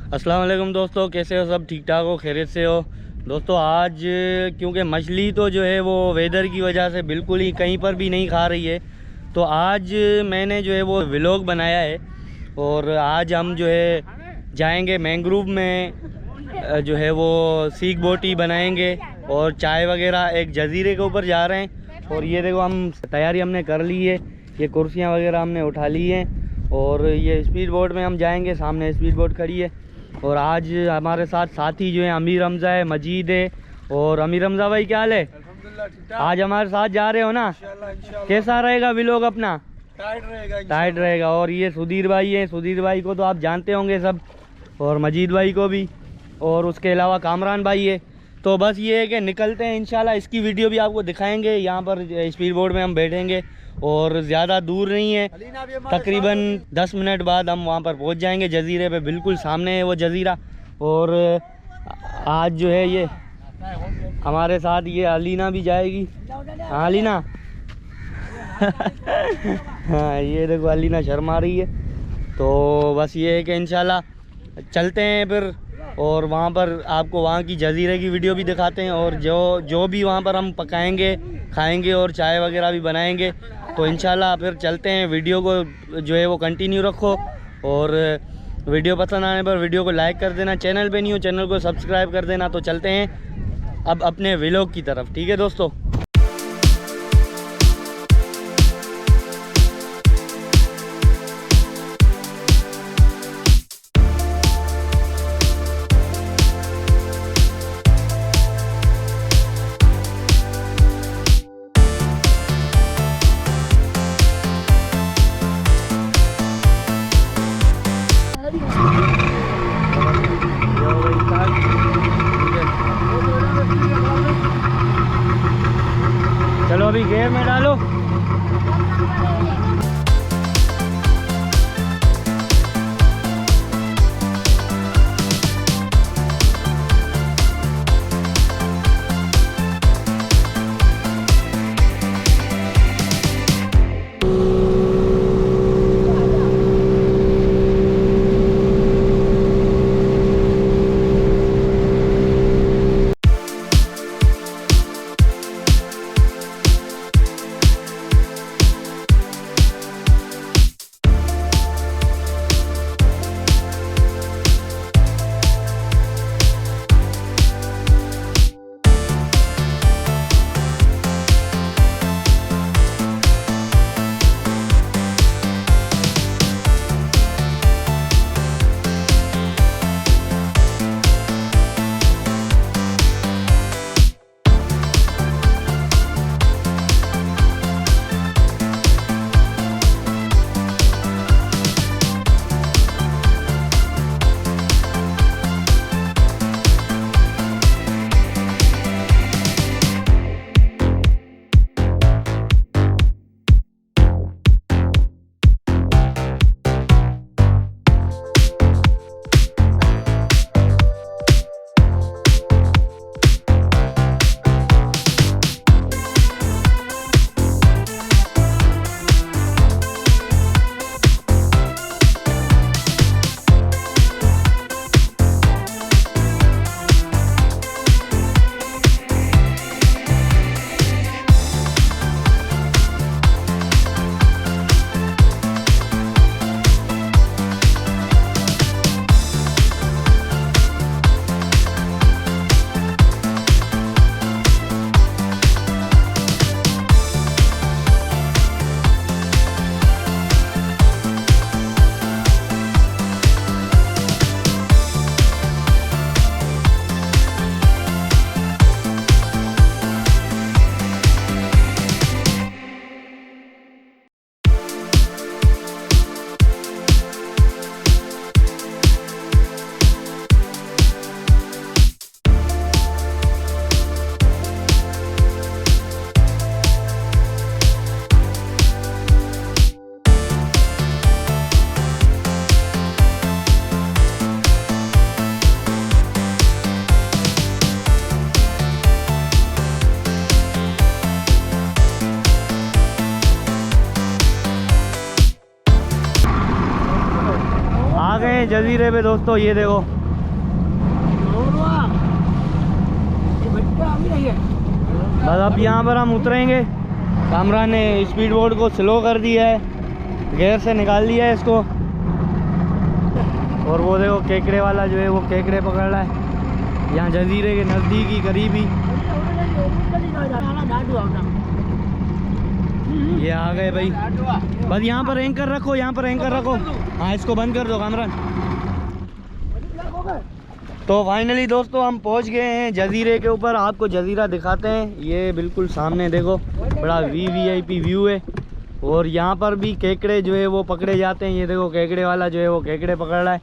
अस्सलाम वालेकुम दोस्तों, कैसे हो? सब ठीक ठाक हो, खैरियत से हो? दोस्तों आज क्योंकि मछली तो जो है वो वेदर की वजह से बिल्कुल ही कहीं पर भी नहीं खा रही है, तो आज मैंने जो है वो व्लॉग बनाया है। और आज हम जो है जाएंगे मैंग्रोव में, जो है वो सीख बोटी बनाएंगे और चाय वगैरह। एक जजीरे के ऊपर जा रहे हैं और ये देखो हम तैयारी हमने कर ली है, ये कुर्सियाँ वगैरह हमने उठा ली हैं और ये स्पीड बोट में हम जाएंगे। सामने स्पीड बोट खड़ी है और आज हमारे साथ साथी जो है अमीर हमजा है, मजीद है। और अमीर हमजा भाई क्या हाल है? आज हमारे साथ जा रहे हो ना? कैसा रहेगा व्लॉग अपना? टाइट रहेगा। और ये सुधीर भाई है, सुधीर भाई को तो आप जानते होंगे सब, और मजीद भाई को भी, और उसके अलावा कामरान भाई है। तो बस ये है कि निकलते हैं इंशाल्लाह। इसकी वीडियो भी आपको दिखाएंगे। यहाँ पर स्पीड बोट में हम बैठेंगे और ज़्यादा दूर नहीं है, तकरीबन 10 मिनट बाद हम वहाँ पर पहुँच जाएंगे जजीरे पे। बिल्कुल सामने है वो जजीरा। और आज जो है ये हमारे साथ ये अलीना भी जाएगी। हाँ अलीना हाँ ये देखो अलीना शर्मा रही है। तो बस ये है कि इंशाल्लाह चलते हैं फिर, और वहाँ पर आपको वहाँ की जजीरे की वीडियो भी दिखाते हैं, और जो भी वहाँ पर हम पकाएंगे, खाएंगे और चाय वगैरह भी बनाएंगे। तो इंशाल्लाह फिर चलते हैं। वीडियो को जो है वो कंटिन्यू रखो, और वीडियो पसंद आने पर वीडियो को लाइक कर देना। चैनल पे नहीं हो चैनल को सब्सक्राइब कर देना। तो चलते हैं अब अपने व्लॉग की तरफ, ठीक है दोस्तों। चलो अभी गेयर में डालो। जजीरे पे दोस्तों, ये देखो बस अब यहाँ पर हम उतरेंगे। कामरान ने स्पीड बोट को स्लो कर दिया है, गियर से निकाल दिया है इसको। और वो देखो केकड़े वाला जो है वो केकड़े पकड़ रहा है यहाँ जजीरे के नज़दीकी करीबी। ये आ गए भाई। बस यहाँ पर एंकर रखो, यहाँ पर एंकर रखो। हाँ इसको बंद कर दो कामरान। तो फाइनली दोस्तों हम पहुँच गए हैं जजीरे के ऊपर। आपको जजीरा दिखाते हैं, ये बिल्कुल सामने देखो, बड़ा वीआईपी व्यू है। और यहाँ पर भी केकड़े जो है वो पकड़े जाते हैं। ये देखो केकड़े वाला जो है वो केकड़े पकड़ रहा है।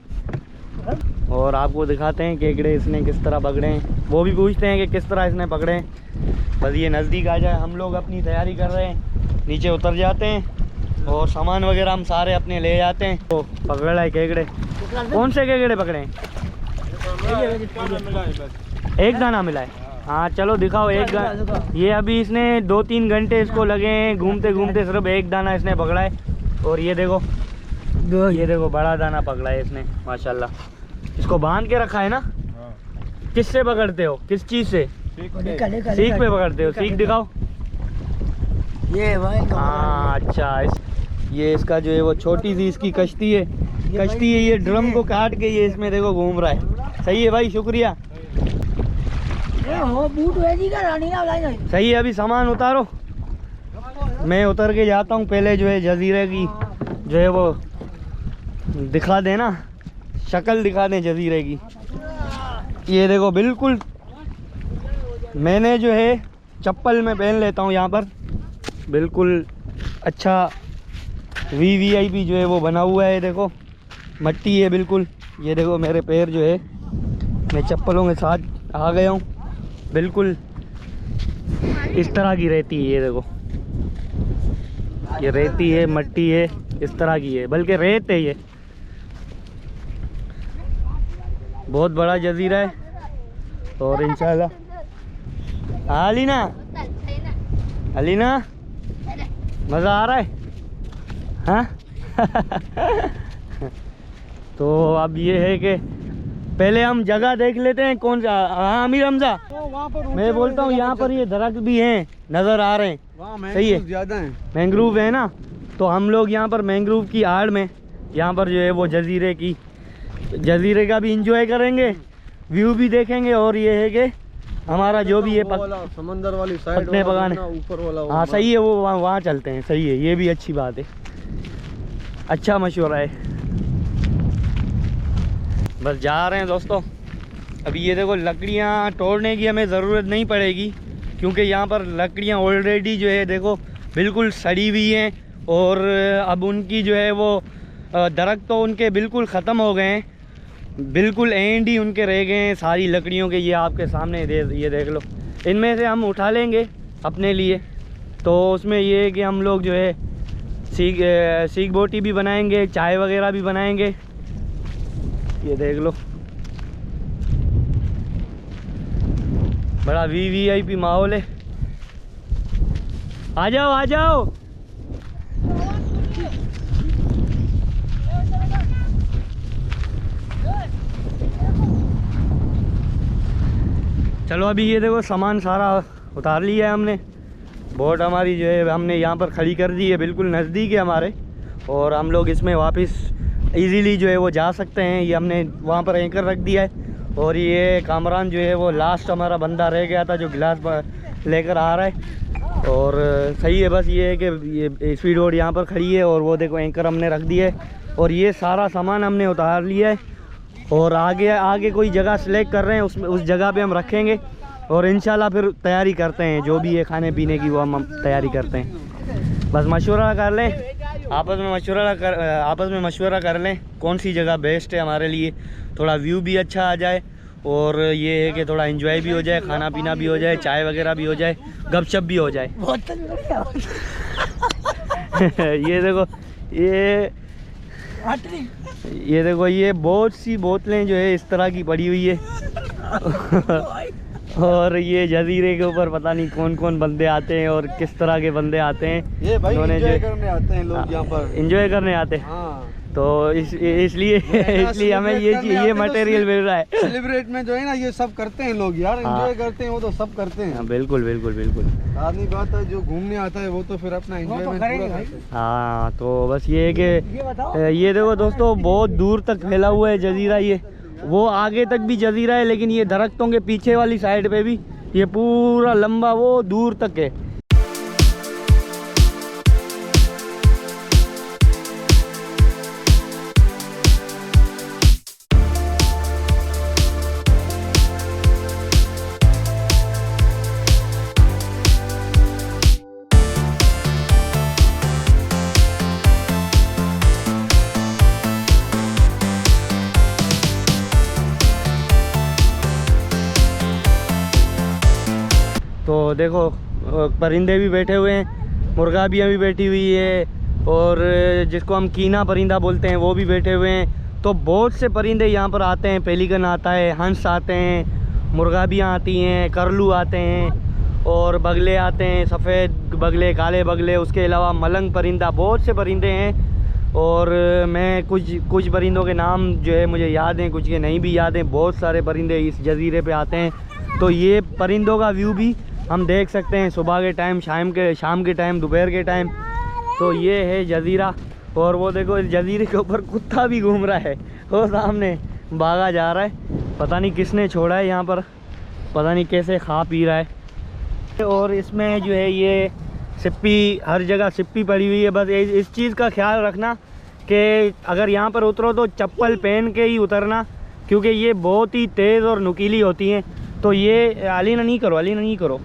और आपको दिखाते हैं केकड़े इसने किस तरह पकड़े हैं, वो भी पूछते हैं कि किस तरह इसने पकड़े हैं। बस ये नज़दीक आ जाए, हम लोग अपनी तैयारी कर रहे हैं, नीचे उतर जाते हैं और सामान वगैरह हम सारे अपने ले जाते हैं। तो पकड़ रहा है केकड़े। कौन से केकड़े पकड़े हैं? एक दाना मिला है। हाँ चलो दिखाओ एक दाना। ये अभी इसने 2-3 घंटे इसको लगे हैं घूमते घूमते, सिर्फ एक दाना इसने पकड़ा है। और ये देखो बड़ा दाना पकड़ा है इसने माशाल्लाह। इसको बांध के रखा है ना? किससे पकड़ते हो, किस चीज से? सीख पे पकड़ते हो? सीख दिखाओ। ये भाई हाँ अच्छा। ये इसका जो है वो छोटी सी इसकी कश्ती है, ये ड्रम को काट के ये इसमें देखो घूम रहा है। सही है भाई, शुक्रिया। सही है, अभी सामान उतारो, मैं उतर के जाता हूँ। पहले जो है जजीरे की जो है वो दिखा देना, शक्ल दिखा दें जजीरे की। ये देखो बिल्कुल मैंने जो है चप्पल में पहन लेता हूँ यहाँ पर, बिल्कुल अच्छा वीआईपी जो है वो बना हुआ है। देखो मट्टी है बिल्कुल। ये देखो मेरे पैर जो है मैं चप्पलों के साथ आ गया हूँ, बिल्कुल इस तरह की रहती है। ये देखो ये रेती है, मट्टी है, इस तरह की है, बल्कि रेत है। ये बहुत बड़ा जजीरा है। और इंशाल्लाह अलीना मज़ा आ रहा है हाँ? तो अब ये है कि पहले हम जगह देख लेते हैं कौन सा। हाँ अमीर हमजा, मैं बोलता हूँ यहाँ पर ये दरख्त भी हैं, नज़र आ रहे हैं। सही है, ज़्यादा है, मैंग्रोव है ना। तो हम लोग यहाँ पर मैंग्रोव की आड़ में यहाँ पर जो है वो जजीरे का भी इंजॉय करेंगे, व्यू भी देखेंगे। और ये है कि हमारा जो भी है समंदर वाली साइड पकाने ऊपर वाला, हाँ सही है, वो वहाँ चलते हैं। सही है, ये भी अच्छी बात है, अच्छा मशवरा है। बस जा रहे हैं दोस्तों। अभी ये देखो लकड़ियाँ तोड़ने की हमें ज़रूरत नहीं पड़ेगी, क्योंकि यहाँ पर लकड़ियाँ ऑलरेडी जो है देखो बिल्कुल सड़ी हुई हैं। और अब उनकी जो है वो दरख्त तो उनके बिल्कुल ख़त्म हो गए हैं, बिल्कुल एंड ही उनके रह गए हैं सारी लकड़ियों के। ये आपके सामने ये देख लो, इनमें से हम उठा लेंगे अपने लिए। तो उसमें ये है कि हम लोग जो है सीख बोटी भी बनाएंगे, चाय वगैरह भी बनाएंगे। ये देख लो बड़ा वीआईपी माहौल है। आ जाओ आ जाओ। चलो अभी ये देखो सामान सारा उतार लिया है हमने। बोट हमारी जो है हमने यहाँ पर खड़ी कर दी है, बिल्कुल नज़दीक है हमारे। और हम लोग इसमें वापस इजीली जो है वो जा सकते हैं। ये हमने वहाँ पर एंकर रख दिया है। और ये कामरान जो है वो लास्ट हमारा बंदा रह गया था जो गिलास लेकर आ रहा है। और सही है, बस ये है कि ये स्पीड बोट यहाँ पर खड़ी है और वो देखो एंकर हमने रख दिया है। और ये सारा सामान हमने उतार लिया है और आगे कोई जगह सेलेक्ट कर रहे हैं, उस जगह पे हम रखेंगे। और इंशाल्लाह फिर तैयारी करते हैं जो भी है खाने पीने की, वो हम तैयारी करते हैं। बस मशवरा कर लें, आपस में मशवरा कर लें कौन सी जगह बेस्ट है हमारे लिए, थोड़ा व्यू भी अच्छा आ जाए। और ये है कि थोड़ा एंजॉय भी हो जाए, खाना पीना भी हो जाए, चाय वगैरह भी हो जाए, गपशप भी हो जाए। ये देखो ये देखो ये बहुत सी बोतलें जो है इस तरह की पड़ी हुई है। और ये जजीरे के ऊपर पता नहीं कौन कौन बंदे आते हैं और किस तरह के बंदे आते हैं। ये भाई एंजॉय करने आते हैं लोग, यहाँ पर एंजॉय करने आते हैं। हाँ। तो इसलिए इसलिए हमें ये मटेरियल मिल रहा है। सेलिब्रेट में जो है ना ये सब करते हैं लोग यार, एंजॉय करते हैं, वो तो सब करते हैं। बिल्कुल बिल्कुल बिल्कुल। आदमी बात है जो घूमने आता है वो तो फिर अपना एंजॉयमेंट पूरा करता है। हाँ तो बस ये है कि ये देखो दोस्तों बहुत दूर तक फैला हुआ है जजीरा, ये वो आगे तक भी जजीरा है, लेकिन ये दरख्तों के पीछे वाली साइड पे भी ये पूरा लंबा वो दूर तक है। तो देखो परिंदे भी बैठे हुए हैं, मुर्गाबियाँ भी बैठी हुई है, और जिसको हम कीना परिंदा बोलते हैं वो भी बैठे हुए हैं। तो बहुत से परिंदे यहाँ पर आते हैं, पेलिकन आता है, हंस आते हैं, मुर्गाबियाँ आती हैं, करलू आते हैं, और बगले आते हैं, सफ़ेद बगले, काले बगले, उसके अलावा मलंग परिंदा, बहुत से परिंदे हैं। और मैं कुछ परिंदों के नाम जो है मुझे याद हैं, कुछ के नहीं भी याद हैं। बहुत सारे परिंदे इस जजीरे पे आते हैं। तो ये परिंदों का व्यू भी हम देख सकते हैं सुबह के टाइम, शाम के टाइम, दोपहर के टाइम। तो ये है जजीरा। और वो देखो इस जजीरे के ऊपर कुत्ता भी घूम रहा है, वो सामने भागा जा रहा है, पता नहीं किसने छोड़ा है यहाँ पर, पता नहीं कैसे खा पी रहा है। और इसमें जो है ये सिप्पी, हर जगह सिप्पी पड़ी हुई है। बस इस चीज़ का ख्याल रखना कि अगर यहाँ पर उतरो तो चप्पल पहन के ही उतरना, क्योंकि ये बहुत ही तेज़ और नुकीली होती हैं। तो ये अलीना नहीं करो,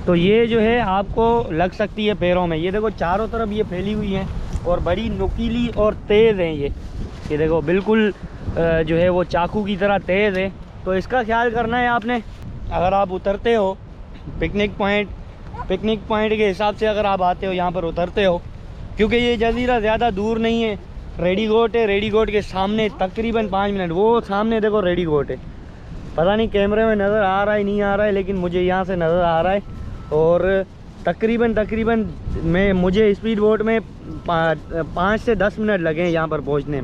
तो ये जो है आपको लग सकती है पैरों में। ये देखो चारों तरफ ये फैली हुई हैं और बड़ी नुकीली और तेज़ हैं ये देखो बिल्कुल जो है वो चाकू की तरह तेज़ है। तो इसका ख्याल करना है आपने। अगर आप उतरते हो पिकनिक पॉइंट के हिसाब से अगर आप आते हो यहाँ पर उतरते हो, क्योंकि ये जजीरा ज़्यादा दूर नहीं है, रेडीगोट है। रेडीगोट के सामने तकरीबन 5 मिनट, वो सामने देखो रेडीगोट है। पता नहीं कैमरे में नज़र आ रहा है नहीं आ रहा है, लेकिन मुझे यहाँ से नज़र आ रहा है। और तकरीबन मुझे स्पीड बोट में 5 से 10 मिनट लगे हैं यहाँ पर पहुँचने में।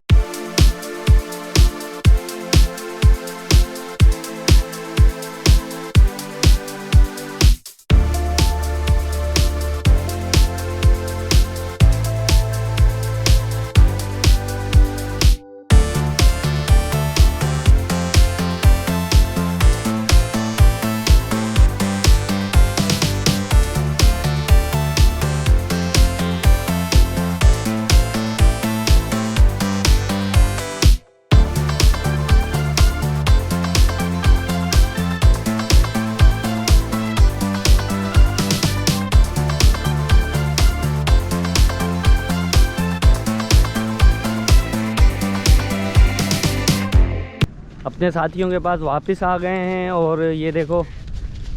अपने साथियों के पास वापस आ गए हैं। और ये देखो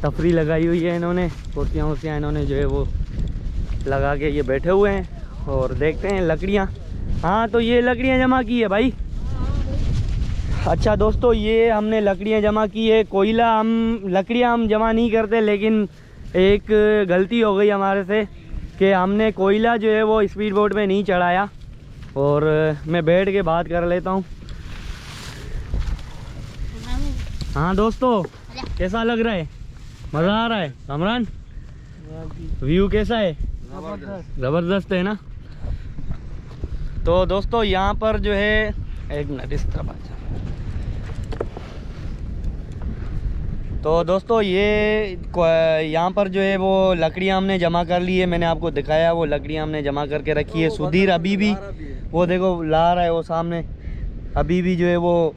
तफरी लगाई हुई है इन्होंने, कुर्सियाँ इन्होंने जो है वो लगा के ये बैठे हुए हैं। और देखते हैं लकड़ियाँ, हाँ तो ये लकड़ियाँ जमा की है भाई। अच्छा दोस्तों, ये हमने लकड़ियाँ जमा की है। लकड़ियाँ हम जमा नहीं करते, लेकिन एक गलती हो गई हमारे से कि हमने कोयला जो है वो स्पीड बोट में नहीं चढ़ाया। और मैं बैठ के बात कर लेता हूँ। हाँ दोस्तों, कैसा लग रहा है? मज़ा आ रहा है? कमरान, व्यू कैसा है? ज़बरदस्त है ना। तो दोस्तों यहाँ पर जो है, एक मिनट इस तरफ आ जाओ। तो दोस्तों ये यहाँ पर जो है वो लकड़ियाँ हमने जमा कर ली है। मैंने आपको दिखाया वो लकड़ियाँ हमने जमा करके रखी है। सुधीर अभी भी वो देखो ला रहा है, वो सामने अभी भी जो है वो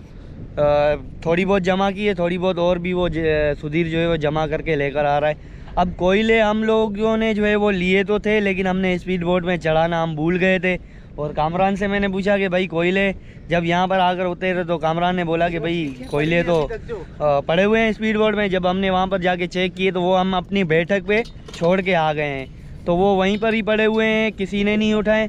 थोड़ी बहुत जमा की है, थोड़ी बहुत और भी वो सुधीर जो है वो जमा करके लेकर आ रहा है। अब कोयले हम लोगों ने जो है वो लिए तो थे, लेकिन हमने स्पीड बोट में चढ़ाना हम भूल गए थे। और कामरान से मैंने पूछा कि भाई कोयले जब यहाँ पर आकर उतरे, तो कामरान ने बोला कि भाई कोयले तो पड़े हुए हैं स्पीड बोट में। जब हमने वहाँ पर जाके चेक किए तो वो हम अपनी बैठक पे छोड़ के आ गए हैं, तो वो वहीं पर ही पड़े हुए हैं, किसी ने नहीं उठाए।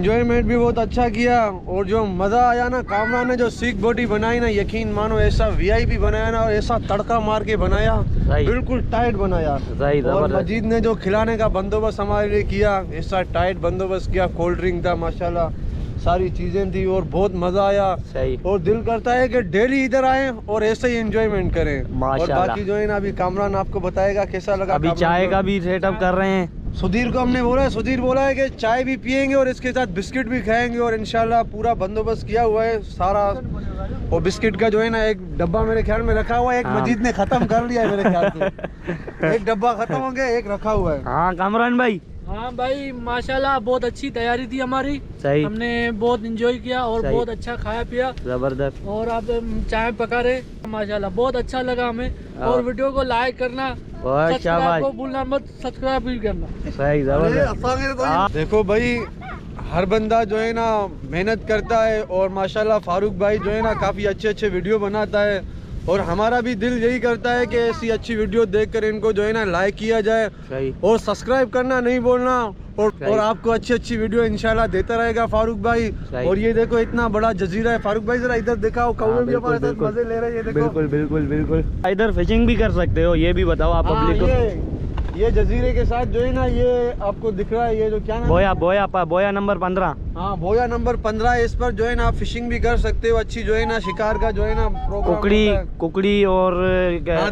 एंजॉयमेंट भी बहुत अच्छा किया और जो मज़ा आया ना, कामरान ने जो सीख बोटी बनाई ना, यकीन मानो ऐसा वीआईपी बनाया ना और ऐसा तड़का मार के बनाया, बिल्कुल टाइट बनाया। और मजीद ने जो खिलाने का बंदोबस्त हमारे लिए किया, ऐसा टाइट बंदोबस्त किया, कोल्ड ड्रिंक था माशाल्लाह, सारी चीज़ें थी और बहुत मज़ा आया। और दिल करता है कि डेली इधर आए और ऐसे ही एंजॉयमेंट करें। और बाकी जो है ना, अभी कामरान आपको बताएगा कैसा लगा। अभी चाय का भी सेटअप कर रहे हैं। सुधीर को हमने बोला है, सुधीर बोला है कि चाय भी पियेंगे और इसके साथ बिस्किट भी खाएंगे और इंशाल्लाह पूरा बंदोबस्त किया हुआ है सारा। और बिस्किट का जो है ना एक डब्बा मेरे ख्याल में रखा हुआ है, एक मजीद ने खत्म कर लिया है मेरे ख्याल से। एक डब्बा खत्म हो गया, एक रखा हुआ है। हाँ कामरान भाई। हाँ भाई माशाल्लाह बहुत अच्छी तैयारी थी हमारी। सही, हमने बहुत एंजॉय किया और बहुत अच्छा खाया पिया, जबरदस्त। और आप चाय पका रहे माशाल्लाह, बहुत अच्छा लगा हमें। और वीडियो को लाइक करना, सब्सक्राइब को भूलना मत, सब्सक्राइब भी करना। सही, जबरदस्त। देखो भाई, हर बंदा जो है ना मेहनत करता है और माशाल्लाह फारूक भाई जो है ना काफ़ी अच्छे वीडियो बनाता है और हमारा भी दिल यही करता है कि ऐसी अच्छी वीडियो देखकर इनको जो है ना लाइक किया जाए और सब्सक्राइब करना नहीं बोलना। और आपको अच्छी वीडियो इंशाल्लाह देता रहेगा फारूक भाई। और ये देखो इतना बड़ा जजीरा है, फारूक भाई जरा इधर दिखाओ, कौवे भी हमारे साथ मजे ले रहे हैं। ये देखो, बिल्कुल। इधर फिशिंग भी कर सकते हो, ये भी बताओ आप पब्लिक को। ये जजीरे के साथ जो है ना, ये आपको दिख रहा है, ये जो क्या नाम, बोया नंबर 15। हाँ, बोया नंबर 15 है। इस पर जो है ना आप फिशिंग भी कर सकते हो, अच्छी जो है ना शिकार का जो है ना प्रोग्राम, कुकड़ी और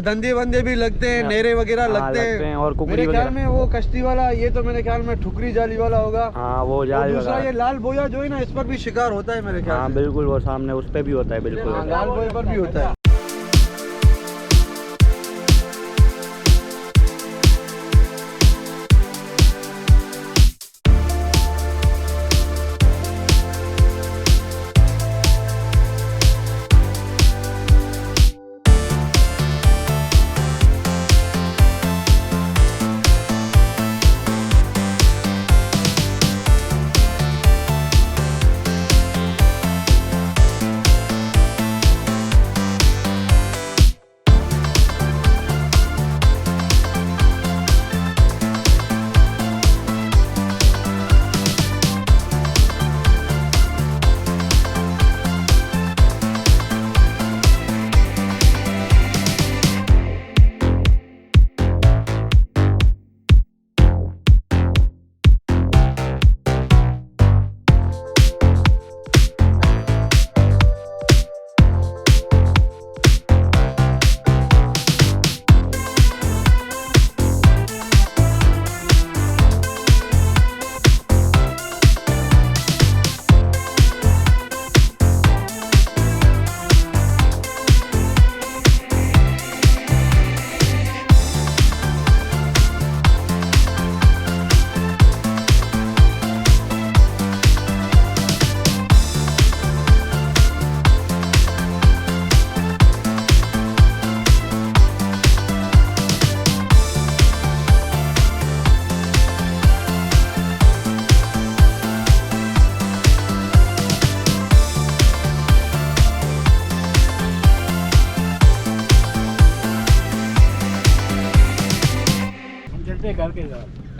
धंधे वंदे भी लगते हैं, नेरे वगैरह लगते हैं। और मेरे ख्याल में वो कश्ती वाला, ये तो मेरे ख्याल में ठुकरी जाली वाला होगा। हाँ, वो जाली। दूसरा ये लाल बोया जो है ना, इस पर भी शिकार होता है मेरे ख्याल। बिल्कुल, वो सामने उस पे भी होता है। बिल्कुल, लाल बोया पर भी होता है।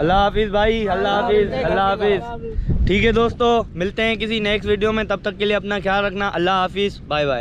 अल्लाह हाफिज भाई, अल्लाह हाफिज। ठीक है दोस्तों, मिलते हैं किसी नेक्स्ट वीडियो में, तब तक के लिए अपना ख्याल रखना। अल्लाह हाफिज, बाय बाय।